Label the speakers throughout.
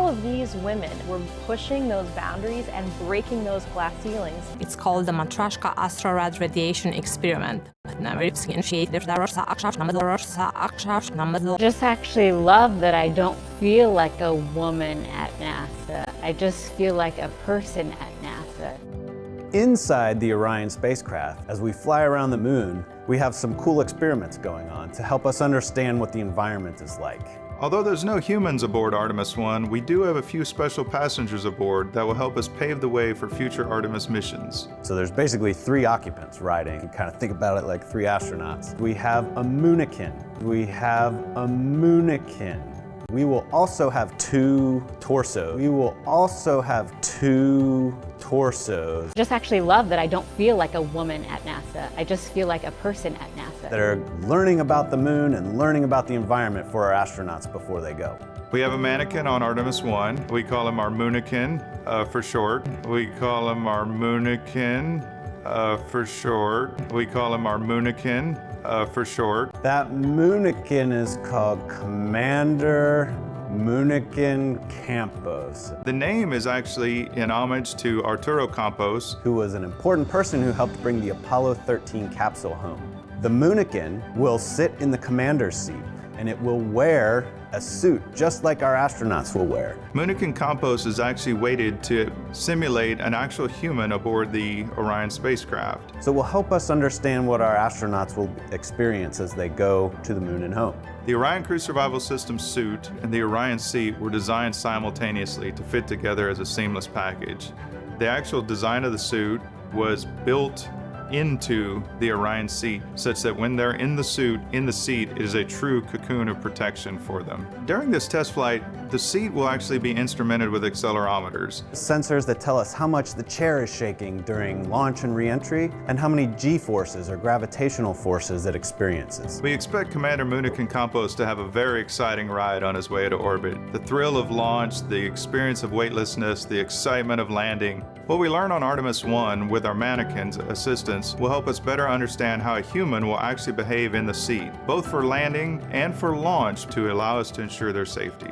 Speaker 1: All of these women were pushing those boundaries and breaking those glass ceilings.
Speaker 2: It's called the Matryoshka Astrorad radiation experiment.
Speaker 3: Just actually love that I don't feel like a woman at NASA. I just feel like a person at NASA.
Speaker 4: Inside the Orion spacecraft, as we fly around the moon, we have some cool experiments going on to help us understand what the environment is like.
Speaker 5: Although there's no humans aboard Artemis 1, we do have a few special passengers aboard that will help us pave the way for future Artemis missions.
Speaker 4: So there's basically 3 occupants riding. You kind of think about it like 3 astronauts. We have a M00NAKiN. We have a M00NAKiN. We will also have 2 torsos. We will also have 2 torsos.
Speaker 3: Just actually love that I don't feel like a woman at NASA. I just feel like a person at NASA.
Speaker 4: That are learning about the moon and learning about the environment for our astronauts before they go.
Speaker 5: We have a mannequin on Artemis 1. We call him our M00NAKiN for short. We call him our M00NAKiN for short. We call him our M00NAKiN for short.
Speaker 4: That M00NAKiN is called Commander M00NAKiN Campos.
Speaker 5: The name is actually in homage to Arturo Campos,
Speaker 4: who was an important person who helped bring the Apollo 13 capsule home. The M00NAKiN will sit in the commander's seat, and it will wear a suit just like our astronauts will wear.
Speaker 5: M00NAKiN Campos is actually weighted to simulate an actual human aboard the Orion spacecraft.
Speaker 4: So it will help us understand what our astronauts will experience as they go to the moon and home.
Speaker 5: The Orion Crew Survival System suit and the Orion seat were designed simultaneously to fit together as a seamless package. The actual design of the suit was built into the Orion seat such that when they're in the suit, in the seat, it is a true cocoon of protection for them. During this test flight, the seat will actually be instrumented with accelerometers.
Speaker 4: Sensors that tell us how much the chair is shaking during launch and re-entry and how many G-forces or gravitational forces it experiences.
Speaker 5: We expect Commander M00NAKiN Campos to have a very exciting ride on his way to orbit. The thrill of launch, the experience of weightlessness, the excitement of landing. What we learn on Artemis 1 with our mannequins assistance will help us better understand how a human will actually behave in the seat, both for landing and for launch to allow us to ensure their safety.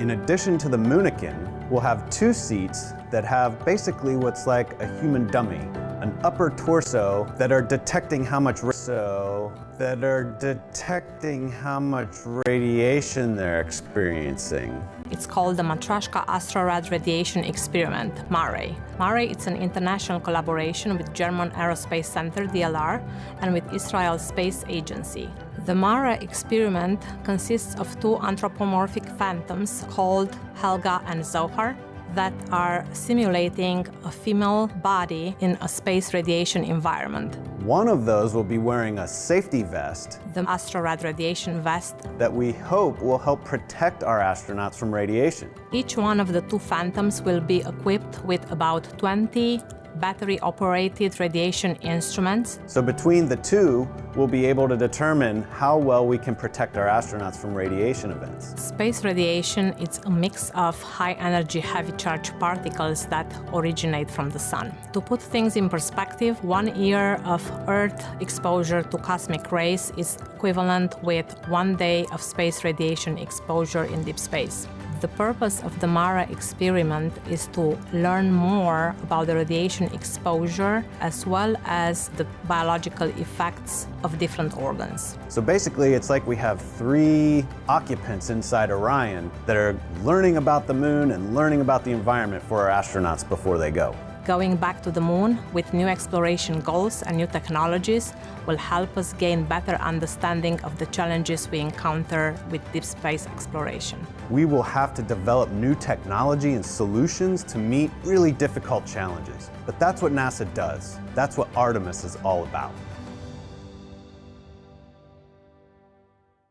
Speaker 4: In addition to the M00NAKiN, we'll have 2 seats that have basically what's like a human dummy, an upper torso that are detecting how much radiation they're experiencing.
Speaker 2: It's called the Matryoshka Astrorad radiation experiment, MARE. MARE is an international collaboration with German Aerospace Center, DLR, and with Israel Space Agency. The MARE experiment consists of 2 anthropomorphic phantoms called Helga and Zohar that are simulating a female body in a space radiation environment.
Speaker 4: One of those will be wearing a safety vest,
Speaker 2: the Astrorad radiation vest,
Speaker 4: that we hope will help protect our astronauts from radiation.
Speaker 2: Each one of the 2 phantoms will be equipped with about 20 battery-operated radiation instruments.
Speaker 4: So between the 2, we'll be able to determine how well we can protect our astronauts from radiation events.
Speaker 2: Space radiation is a mix of high-energy, heavy-charged particles that originate from the sun. To put things in perspective, 1 year of Earth exposure to cosmic rays is equivalent with 1 day of space radiation exposure in deep space. The purpose of the MARE experiment is to learn more about the radiation exposure as well as the biological effects of different organs.
Speaker 4: So basically, it's like we have 3 occupants inside Orion that are learning about the moon and learning about the environment for our astronauts before they go.
Speaker 2: Going back to the moon with new exploration goals and new technologies will help us gain better understanding of the challenges we encounter with deep space exploration.
Speaker 4: We will have to develop new technology and solutions to meet really difficult challenges. But that's what NASA does. That's what Artemis is all about.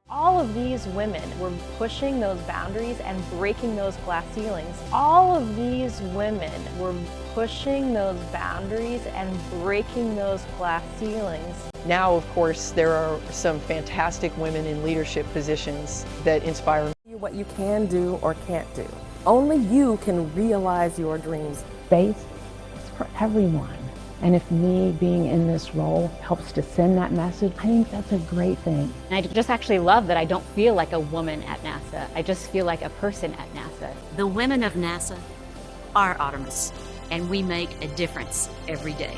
Speaker 1: All of these women were pushing those boundaries and breaking those glass ceilings. All of these women were pushing those boundaries and breaking those glass ceilings.
Speaker 6: Now, of course, there are some fantastic women in leadership positions that inspire me.
Speaker 7: What you can do or can't do. Only you can realize your dreams.
Speaker 3: Space is for everyone.
Speaker 7: And if me being in this role helps to send that message, I think that's a great thing.
Speaker 3: And I just actually love that I don't feel like a woman at NASA. I just feel like a person at NASA.
Speaker 8: The women of NASA are Artemis, and we make a difference every day.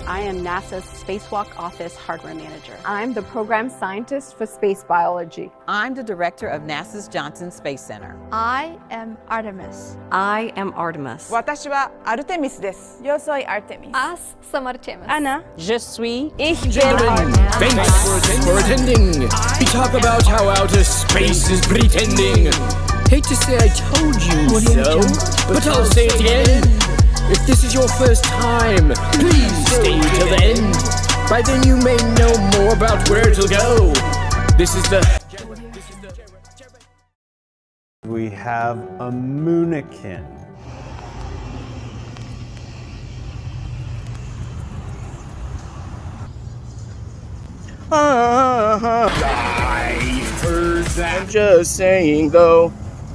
Speaker 9: I am NASA's Spacewalk Office Hardware Manager.
Speaker 10: I'm the Program Scientist for Space Biology.
Speaker 11: I'm the Director of NASA's Johnson Space Center.
Speaker 12: I am Artemis.
Speaker 8: I am Artemis.
Speaker 10: 私はアルテミスです。
Speaker 12: Yo soy Artemis. As somos Artemis.
Speaker 10: Ana.
Speaker 11: Je suis.
Speaker 10: Ich bin Artemis.
Speaker 13: Thanks for attending. We talk about how outer space is pretending. Hate to say I told you so, but I'll say it again. If this is your first time, please stay till the end. By then you may know more about where it'll go. This is the...
Speaker 4: We have a Mannequin.
Speaker 13: I've heard that. I'm just saying though,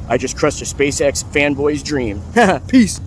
Speaker 13: I just crushed a SpaceX fanboy's dream. Peace.